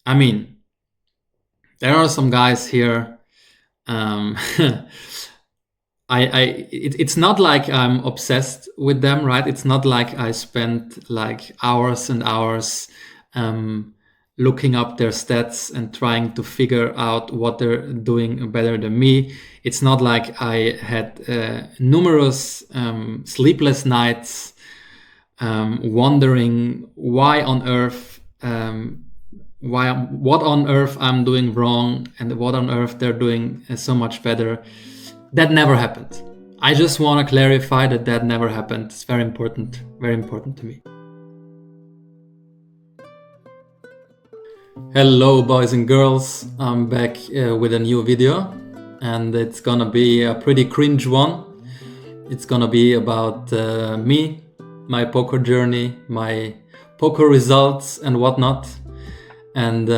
I mean, there are some guys here. Um, it's not like I'm obsessed with them, right? It's not like I spent like hours and hours looking up their stats and trying to figure out what they're doing better than me. It's not like I had numerous sleepless nights wondering why on earth what on earth I'm doing wrong and what on earth they're doing so much better. That never happened. I just want to clarify that never happened. It's very important to me. Hello boys and girls, I'm back with a new video, and it's gonna be a pretty cringe one. It's gonna be about me, my poker journey, my poker results and whatnot. And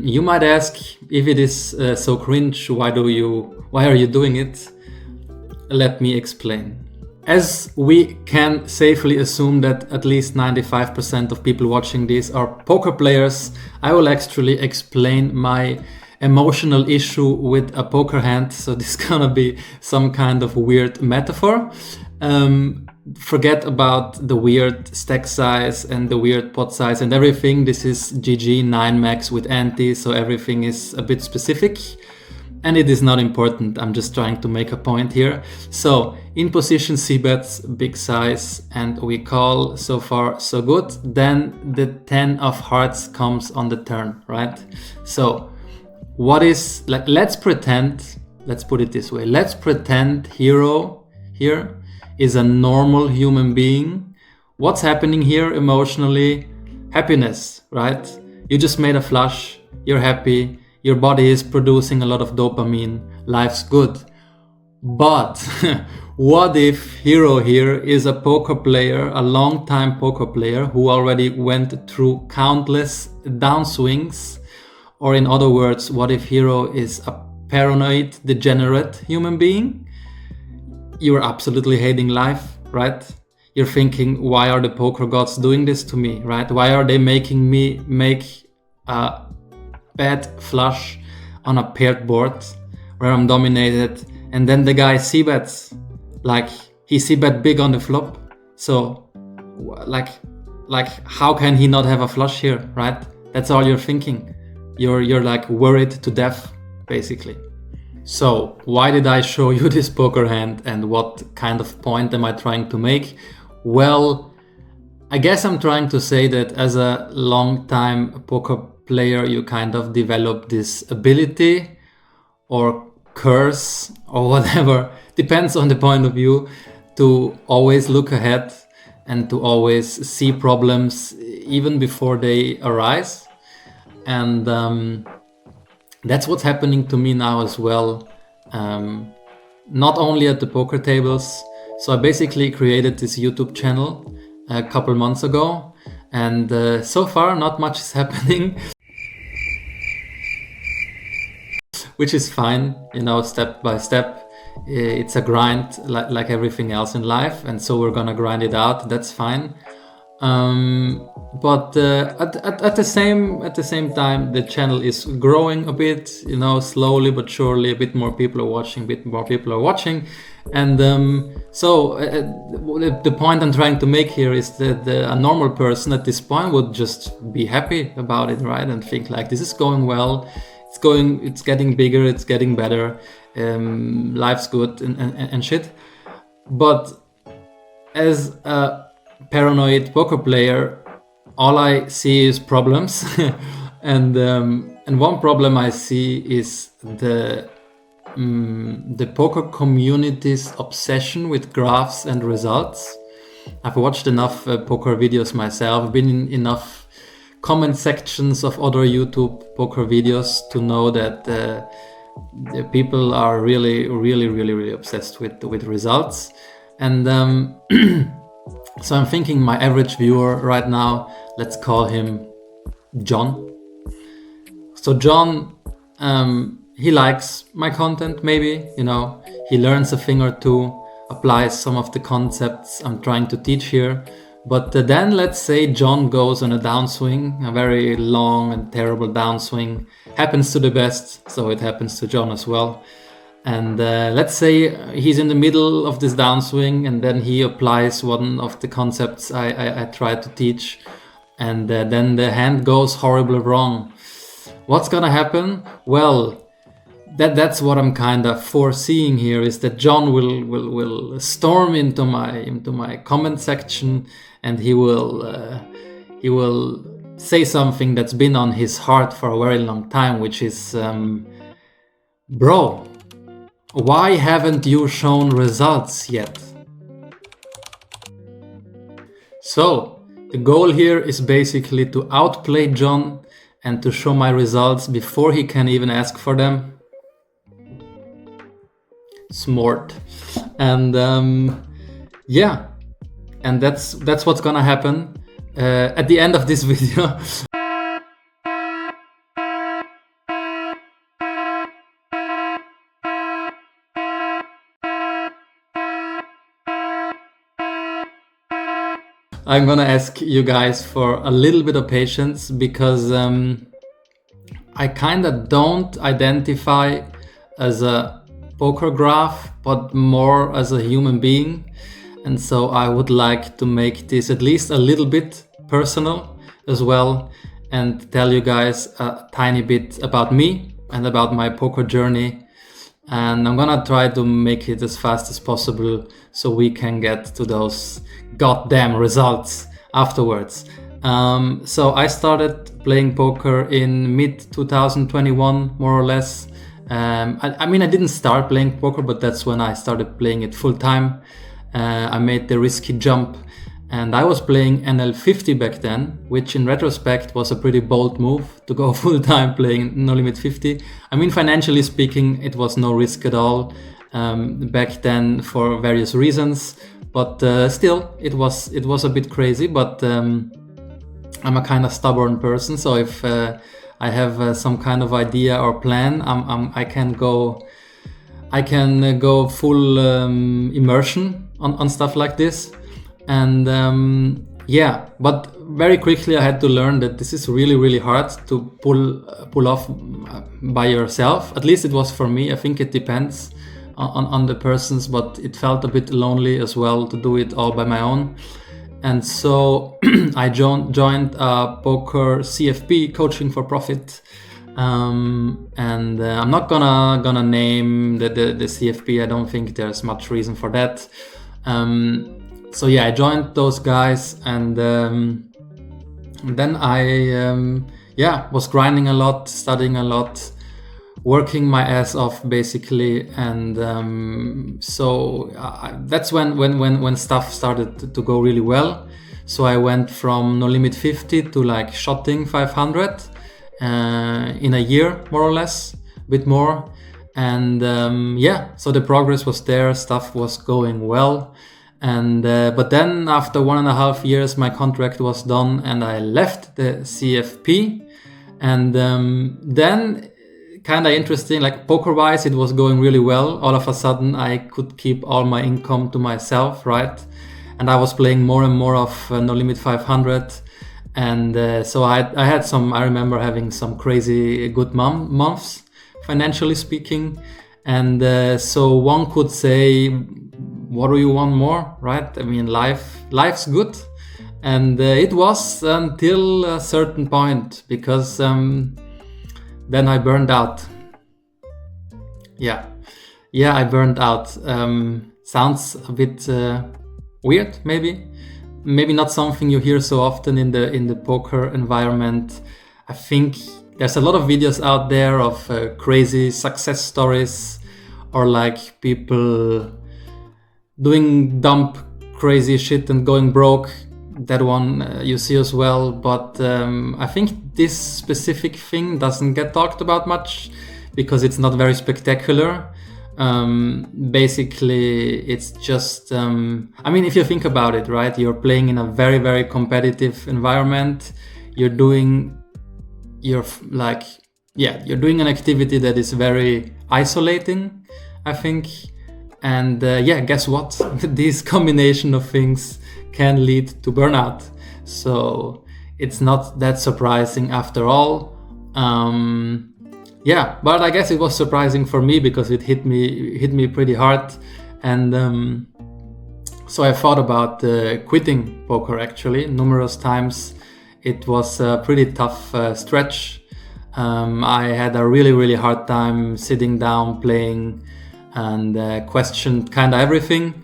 you might ask, if it is so cringe, why are you doing it? Let me explain. As we can safely assume that at least 95% of people watching this are poker players, I will actually explain my emotional issue with a poker hand. So this is gonna be some kind of weird metaphor. Forget about the weird stack size and the weird pot size and everything. This is GG 9 max with ante, so everything is a bit specific. And it is not important, I'm just trying to make a point here. So, in position c-bets, big size, and we call, so far so good. Then the 10 of hearts comes on the turn, right? So, what is, like, let's put it this way, let's pretend Hero here is a normal human being. What's happening here emotionally? Happiness, right? You just made a flush, you're happy, your body is producing a lot of dopamine, life's good. But what if Hero here is a poker player, a long-time poker player who already went through countless downswings? Or in other words, what if Hero is a paranoid, degenerate human being? You're absolutely hating life, right? You're thinking, why are the poker gods doing this to me, right? Why are they making me make a bad flush on a paired board where I'm dominated, and then the guy c-bets, like he c-bet big on the flop. So like how can he not have a flush here, right? That's all you're thinking. You're like worried to death, basically. So why did I show you this poker hand, and what kind of point am I trying to make? Well, I guess I'm trying to say that as a long-time poker player, you kind of develop this ability or curse or whatever, depends on the point of view, to always look ahead and to always see problems even before they arise. And that's what's happening to me now as well, not only at the poker tables. So I basically created this YouTube channel a couple months ago, and so far not much is happening. Which is fine, you know, step by step. It's a grind like everything else in life, and so we're gonna grind it out, that's fine. But at the same time, the channel is growing a bit, you know, slowly but surely. A bit more people are watching, and so the point I'm trying to make here is that a normal person at this point would just be happy about it, right? And think like, this is going well, it's getting bigger, it's getting better, life's good and shit. But as a paranoid poker player, all I see is problems. and one problem I see is the poker community's obsession with graphs and results. I've watched enough poker videos myself, been in enough comment sections of other YouTube poker videos to know that the people are really obsessed with results. And so I'm thinking my average viewer right now, let's call him John. So John, he likes my content, maybe, you know, he learns a thing or two, applies some of the concepts I'm trying to teach here, But then let's say John goes on a downswing, a very long and terrible downswing. Happens to the best, so it happens to John as well. And let's say he's in the middle of this downswing, and then he applies one of the concepts I tried to teach, and then the hand goes horribly wrong. What's gonna happen? Well, that's what I'm kind of foreseeing here, is that John will storm into my comment section, and he will say something that's been on his heart for a very long time, which is, bro, why haven't you shown results yet? So the goal here is basically to outplay John and to show my results before he can even ask for them. Smart. And yeah, and that's what's gonna happen at the end of this video. I'm gonna ask you guys for a little bit of patience, because I kinda don't identify as a poker graph, but more as a human being. And so I would like to make this at least a little bit personal as well, and tell you guys a tiny bit about me and about my poker journey. And I'm gonna try to make it as fast as possible so we can get to those goddamn results afterwards. So I started playing poker in mid 2021, more or less. I mean, I didn't start playing poker, but that's when I started playing it full time. I made the risky jump, and I was playing NL50 back then, which in retrospect was a pretty bold move to go full time playing No Limit 50. I mean, financially speaking, it was no risk at all back then for various reasons, but still, it was a bit crazy. But I'm a kind of stubborn person, so if I have some kind of idea or plan, I can go full immersion on stuff like this. And yeah, but very quickly I had to learn that this is really, really hard to pull off by yourself. At least it was for me. I think it depends on the persons, but it felt a bit lonely as well to do it all by my own. And so I joined a poker CFP, Coaching for Profit. And I'm not gonna name the CFP. I don't think there's much reason for that. So yeah, I joined those guys, and then I was grinding a lot, studying a lot, working my ass off basically. And so that's when stuff started to go really well. So I went from No Limit 50 to like Schotting 500 in a year, more or less, a bit more. And so the progress was there, stuff was going well. And but then after 1.5 years my contract was done, and I left the CFP. And then kind of interesting, like poker wise it was going really well. All of a sudden I could keep all my income to myself, right? And I was playing more and more of No Limit 500. And so I remember having some crazy good months, financially speaking. And so one could say, what do you want more, right? I mean, life's good. And it was until a certain point, because then I burned out. Yeah, I burned out. Sounds a bit weird, maybe not something you hear so often in the poker environment. I think there's a lot of videos out there of crazy success stories, or like people doing dumb crazy shit and going broke. That one you see as well. But I think this specific thing doesn't get talked about much because it's not very spectacular. Basically it's just I mean, if you think about it, right, you're playing in a very, very competitive environment. You're doing an activity that is very isolating, I think. And yeah, guess what? This combination of things can lead to burnout. So it's not that surprising after all. Yeah, but I guess it was surprising for me because it hit me pretty hard. And so I thought about quitting poker actually numerous times. It was a pretty tough stretch. I had a really hard time sitting down playing and questioned kind of everything.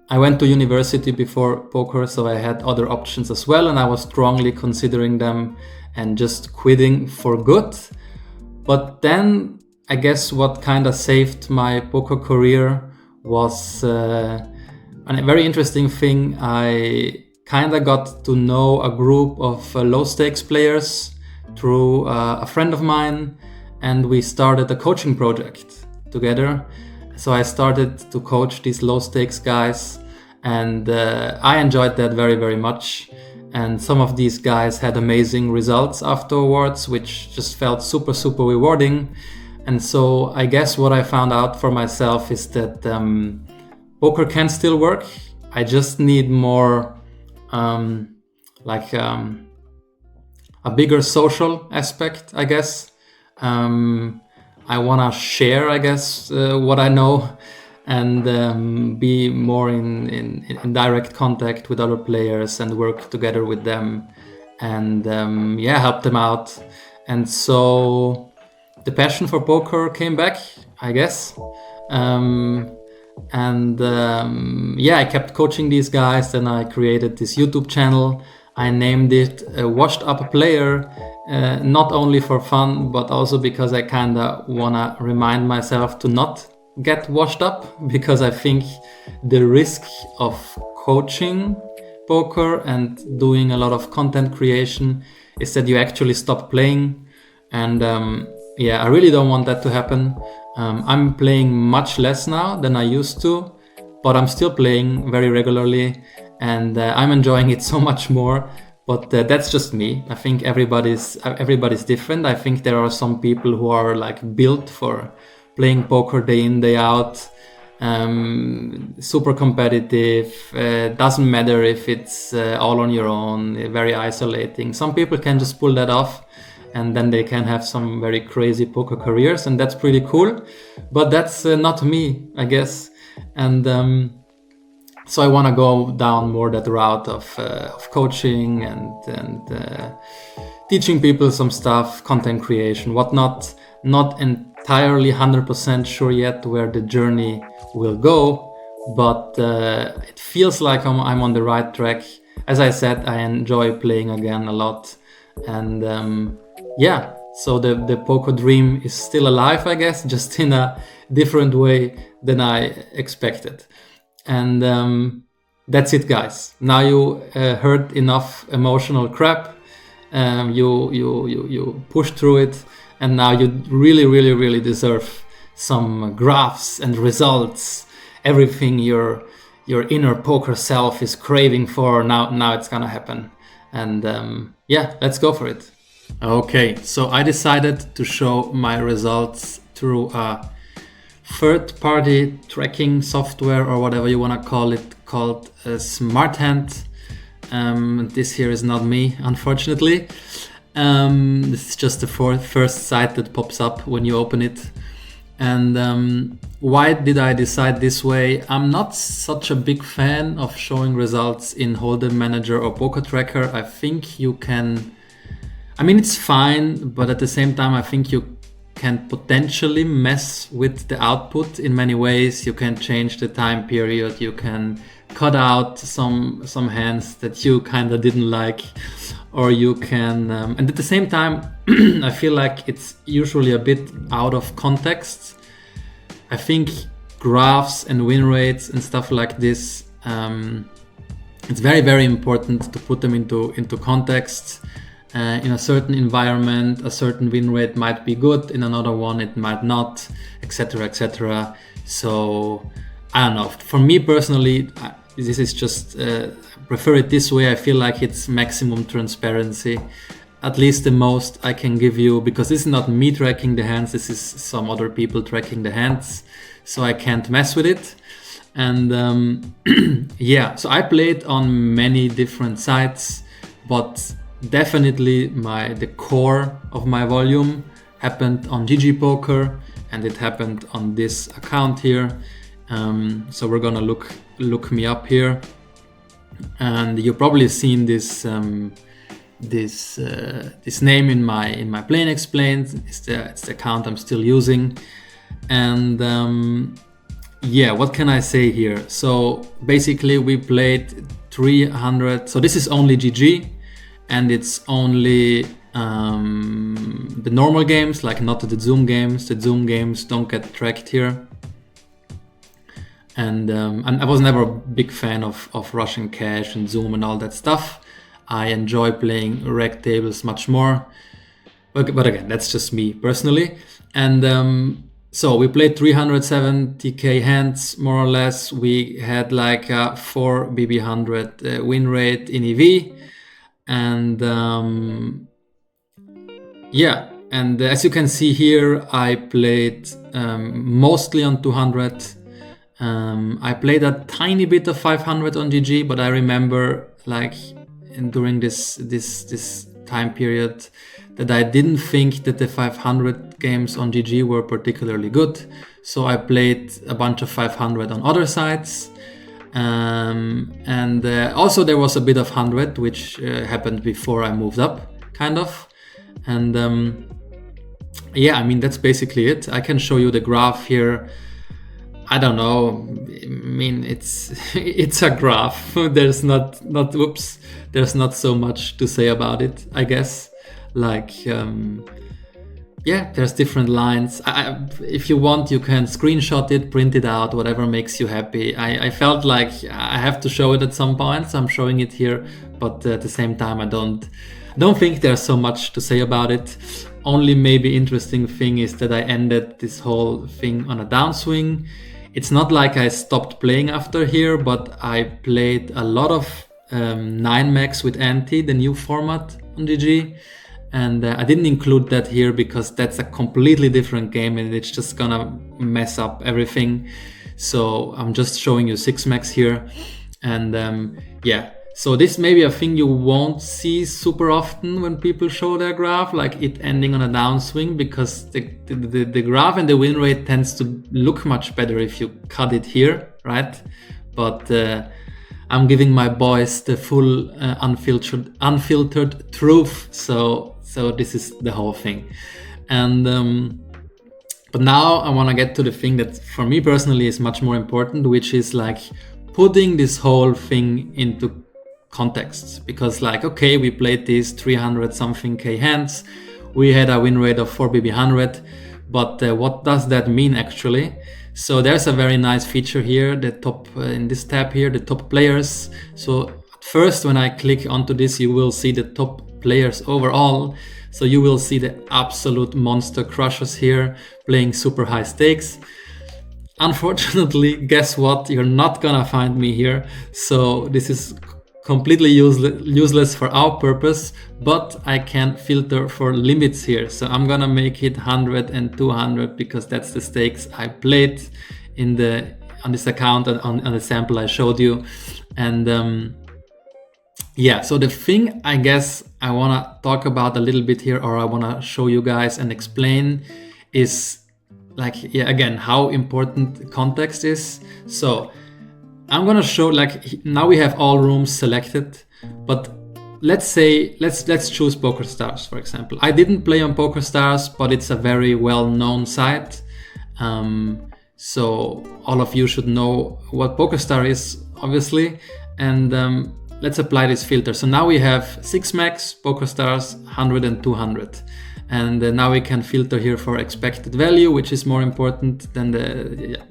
I went to university before poker, so I had other options as well, and I was strongly considering them and just quitting for good. But then I guess what kind of saved my poker career was a very interesting thing. I kind of got to know a group of low stakes players through a friend of mine, and we started a coaching project together. So I started to coach these low stakes guys, and I enjoyed that very much. And some of these guys had amazing results afterwards, which just felt super rewarding. And so I guess what I found out for myself is that poker can still work. I just need more a bigger social aspect, I guess. I want to share, I guess, what I know, and be more in direct contact with other players and work together with them and yeah, help them out. And so the passion for poker came back, I guess. Yeah, I kept coaching these guys. Then I created this YouTube channel. I named it Washed Up Player, not only for fun, but also because I kind of want to remind myself to not get washed up, because I think the risk of coaching poker and doing a lot of content creation is that you actually stop playing. And yeah, I really don't want that to happen. I'm playing much less now than I used to, but I'm still playing very regularly, and I'm enjoying it so much more. But that's just me. I think everybody's different. I think there are some people who are like built for playing poker day in, day out, super competitive. Doesn't matter if it's all on your own, very isolating. Some people can just pull that off, and then they can have some very crazy poker careers, and that's pretty cool. But that's not me, I guess. And so I want to go down more that route of coaching and teaching people some stuff, content creation, whatnot. Not entirely 100% sure yet where the journey will go, but it feels like I'm on the right track. As I said, I enjoy playing again a lot, and yeah, so the poker dream is still alive, I guess, just in a different way than I expected. And that's it, guys. Now you heard enough emotional crap. You pushed through it, and now you really deserve some graphs and results. Everything your inner poker self is craving for. Now it's gonna happen. And yeah, let's go for it. Okay, so I decided to show my results through a third-party tracking software, or whatever you want to call it, called SmartHand. This here is not me, unfortunately. This is just the first site that pops up when you open it. And why did I decide this way? I'm not such a big fan of showing results in Hold'em Manager or Poker Tracker. I think you can... I mean, it's fine, but at the same time, I think you can potentially mess with the output in many ways. You can change the time period. You can cut out some hands that you kind of didn't like, or you can... and at the same time, I feel like it's usually a bit out of context. I think graphs and win rates and stuff like this, it's very important to put them into context. In a certain environment, a certain win rate might be good, in another one it might not, etc. So I don't know, for me personally, this is just prefer it this way. I feel like it's maximum transparency, at least the most I can give you, because this is not me tracking the hands, this is some other people tracking the hands, so I can't mess with it. And yeah, so I played on many different sites, but definitely the core of my volume happened on GG Poker, and it happened on this account here. So we're gonna look me up here, and you've probably seen this this name in my Playing Explained. It's the account I'm still using. And yeah, what can I say here? So basically we played 300, so this is only GG, and it's only the normal games, like not the Zoom games. The Zoom games don't get tracked here. And I was never a big fan of Russian Cash and Zoom and all that stuff. I enjoy playing reg tables much more, but again, that's just me personally. And so we played 370k hands, more or less. We had like a 4 BB100 win rate in EV, and yeah, and as you can see here, I played mostly on 200. I played a tiny bit of 500 on GG, but I remember like during this time period that I didn't think that the 500 games on GG were particularly good. So I played a bunch of 500 on other sites. And also there was a bit of 100, which happened before I moved up, kind of. And yeah, I mean, that's basically it. I can show you the graph here. I don't know. I mean, it's a graph. There's not so much to say about it, I guess. Like, yeah, there's different lines. If you want, you can screenshot it, print it out, whatever makes you happy. I felt like I have to show it at some point, so I'm showing it here. But at the same time, I don't think there's so much to say about it. Only maybe interesting thing is that I ended this whole thing on a downswing. It's not like I stopped playing after here, but I played a lot of 9max with Ante, the new format on GG. And I didn't include that here because that's a completely different game and it's just gonna mess up everything. So I'm just showing you 6max here. And yeah, so this may be a thing you won't see super often when people show their graph, like it ending on a downswing, because the graph and the win rate tends to look much better if you cut it here, right? But I'm giving my boys the full unfiltered truth, so this is the whole thing. And but now I want to get to the thing that for me personally is much more important, which is like putting this whole thing into context. Because like, okay, we played these 300 something K hands, we had a win rate of 4 BB100, but what does that mean actually? So there's a very nice feature here, the top in this tab here, the top players. So at first when I click onto this, you will see the top players overall. So you will see the absolute monster crushers here playing super high stakes. Unfortunately, guess what? You're not gonna find me here. So this is completely useless for our purpose, but I can filter for limits here. So I'm gonna make it 100 and 200 because that's the stakes I played on this account and on the sample I showed you. And yeah, so the thing I guess I wanna talk about a little bit here, or I wanna show you guys and explain, is like, yeah, again, how important context is. So I'm gonna show, like, now we have all rooms selected, but let's choose PokerStars, for example. I didn't play on PokerStars, but it's a very well-known site. So all of you should know what PokerStars is, obviously. And let's apply this filter. So now we have 6max, PokerStars, 100 and 200. And now we can filter here for expected value, which is more important than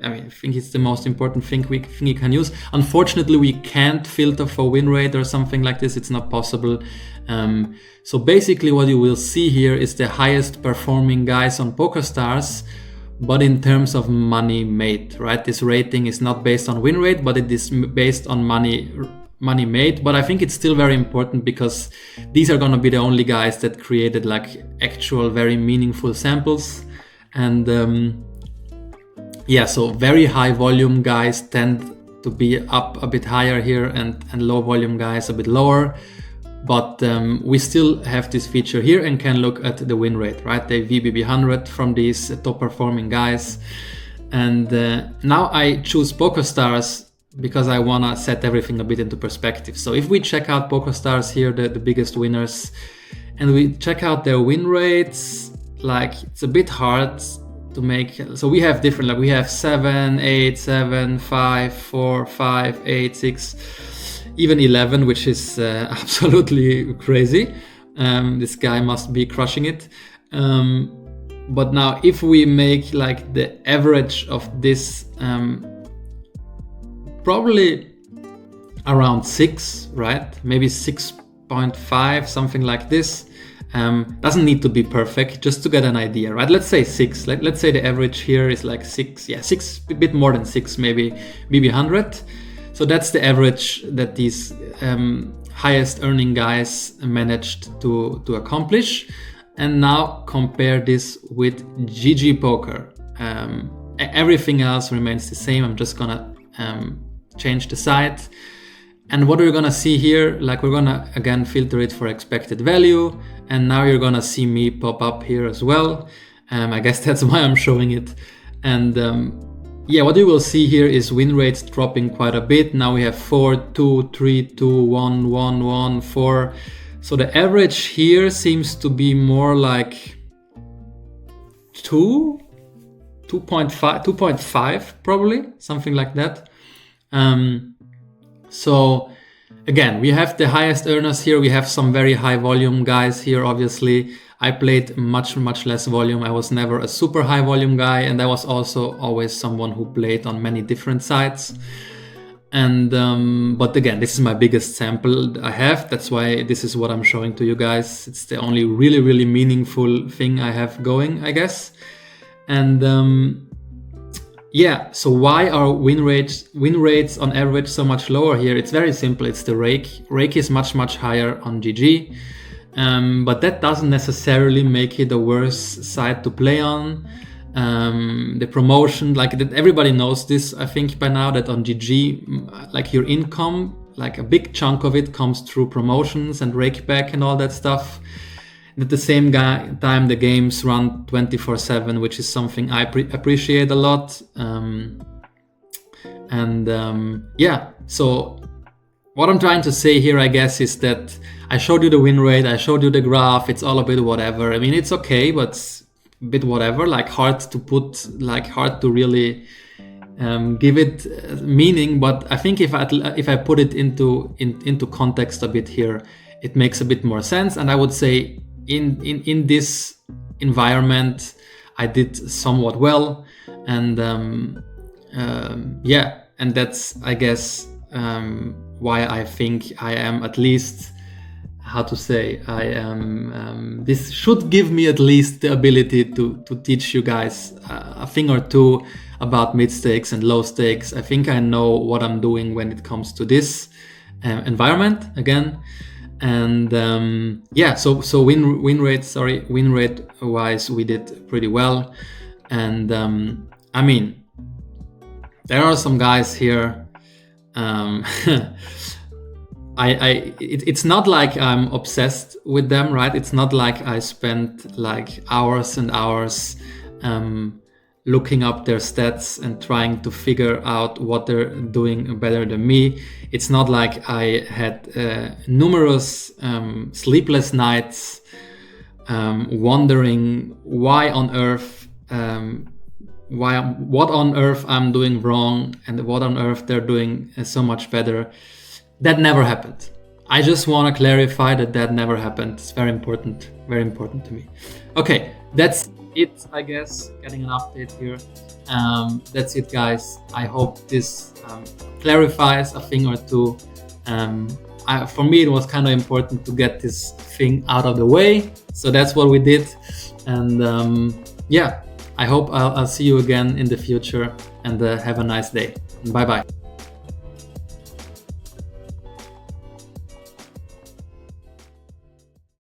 I think it's the most important thing we can use. Unfortunately, we can't filter for win rate or something like this. It's not possible. So basically what you will see here is the highest performing guys on PokerStars, but in terms of money made, right? This rating is not based on win rate, but it is based on money money made, but I think it's still very important because these are going to be the only guys that created like actual very meaningful samples. And yeah, so very high volume guys tend to be up a bit higher here, and low volume guys a bit lower. But we still have this feature here and can look at the win rate, right? The VBB 100 from these top performing guys. And now I choose PokerStars because I want to set everything a bit into perspective. So if we check out PokerStars here, the biggest winners, and we check out their win rates, like it's a bit hard to make. So we have different, like we have 7, 8, 7, 5, 4, 5, 8, 6, even 11, which is absolutely crazy. This guy must be crushing it. But now if we make like the average of this, probably around 6, right? Maybe 6.5, something like this. Doesn't need to be perfect, just to get an idea, right? Let's say 6. Let's say the average here is like 6. Yeah, 6, a bit more than 6, maybe VB 100. So that's the average that these highest earning guys managed to accomplish. And now compare this with GG Poker. Everything else remains the same. I'm just gonna change the site. And what we're gonna see here, like we're gonna again filter it for expected value. And now you're gonna see me pop up here as well. I guess that's why I'm showing it. And yeah, what you will see here is win rates dropping quite a bit. Now we have 4, 2, 3, 2, 1, 1, 1, 4. So the average here seems to be more like 2, 2.5, 2.5 probably, something like that. So again, we have the highest earners here. We have some very high volume guys here, obviously. I played much less volume. I was never a super high volume guy, and I was also always someone who played on many different sites. And but again, this is my biggest sample I have. That's why this is what I'm showing to you guys. It's the only really meaningful thing I have going, I guess. And yeah, so why are win rates on average so much lower here? It's very simple. It's the rake. Rake is much higher on GG. But that doesn't necessarily make it a worse site to play on. The promotion, like everybody knows this, I think by now, that on GG, like your income, like a big chunk of it comes through promotions and rakeback and all that stuff. And at the same time, the games run 24/7, which is something I appreciate a lot. Yeah, so what I'm trying to say here, I guess, is that I showed you the win rate, I showed you the graph, it's all a bit whatever. I mean, it's okay, but it's a bit whatever, like hard to put, like hard to really give it meaning. But I think if I put it into context a bit here, it makes a bit more sense. And I would say in this environment, I did somewhat well. And yeah, and that's, I guess, why I think I am at least, how to say, I am, this should give me at least the ability to teach you guys a thing or two about mid stakes and low stakes. I think I know what I'm doing when it comes to this environment again. And yeah, so win rate wise, we did pretty well. And I mean, there are some guys here. It's not like I'm obsessed with them, right? It's not like I spent like hours and hours looking up their stats and trying to figure out what they're doing better than me. It's not like I had numerous sleepless nights wondering why on earth what on earth I'm doing wrong and what on earth they're doing so much better. That never happened. I just want to clarify that never happened. It's very important to me. Okay, that's it, I guess, getting an update here. That's it, guys. I hope this clarifies a thing or two. For me, it was kind of important to get this thing out of the way. So that's what we did. And yeah, I hope I'll see you again in the future, and have a nice day. Bye-bye.